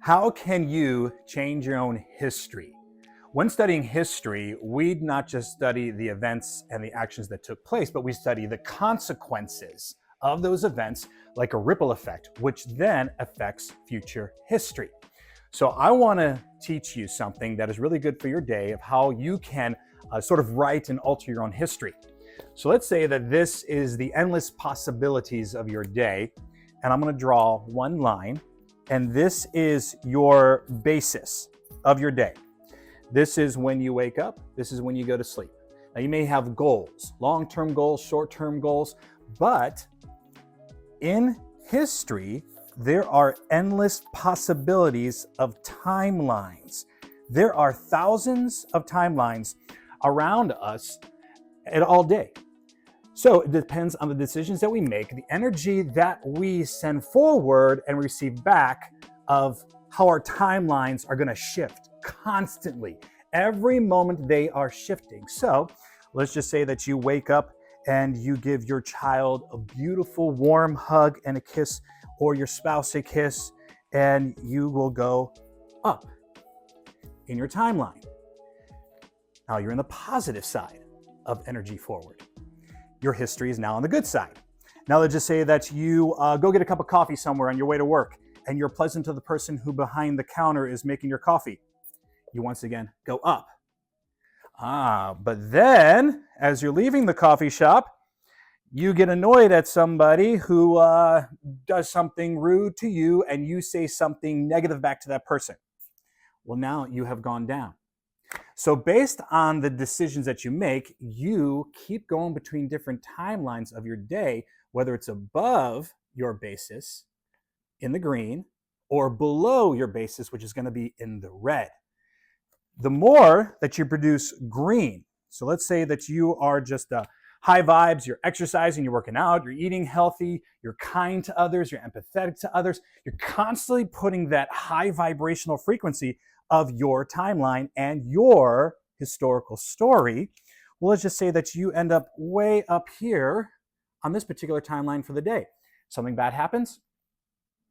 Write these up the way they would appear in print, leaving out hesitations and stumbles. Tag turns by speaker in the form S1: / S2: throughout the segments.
S1: How can you change your own history? When studying history, we not just study the events and the actions that took place, but we study the consequences of those events like a ripple effect, which then affects future history. So I want to teach you something that is really good for your day of how you can sort of write and alter your own history. So let's say that this is the endless possibilities of your day, and I'm going to draw one line, and this is your basis of your day. This is when you wake up, this is when you go to sleep. Now, you may have goals, long-term goals, short-term goals, but in history, there are endless possibilities of timelines. There are thousands of timelines around us all day. So it depends on the decisions that we make, the energy that we send forward and receive back of how our timelines are going to shift constantly. Every moment they are shifting. So let's just say that you wake up and you give your child a beautiful warm hug and a kiss, or your spouse a kiss, and you will go up in your timeline. Now you're in the positive side of energy forward. Your history is now on the good side. Now let's just say that you go get a cup of coffee somewhere on your way to work, and you're pleasant to the person who behind the counter is making your coffee. You once again go up. But then as you're leaving the coffee shop, you get annoyed at somebody who does something rude to you, and you say something negative back to that person. Well, now you have gone down. So based on the decisions that you make, you keep going between different timelines of your day, whether it's above your basis in the green or below your basis, which is going to be in the red. The more that you produce green, so let's say that you are just high vibes, you're exercising, you're working out, you're eating healthy, you're kind to others, you're empathetic to others, you're constantly putting that high vibrational frequency of your timeline and your historical story. Well, let's just say that you end up way up here on this particular timeline for the day. Something bad happens,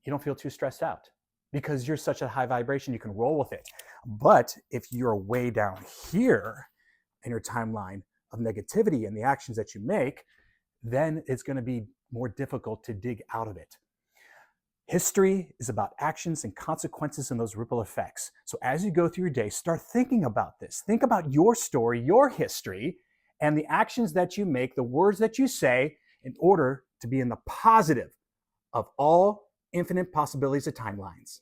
S1: you don't feel too stressed out because you're such a high vibration, you can roll with it. But if you're way down here in your timeline of negativity and the actions that you make, then it's going to be more difficult to dig out of it. History is about actions and consequences and those ripple effects. So as you go through your day, start thinking about this. Think about your story, your history, and the actions that you make, the words that you say, in order to be in the positive of all infinite possibilities of timelines.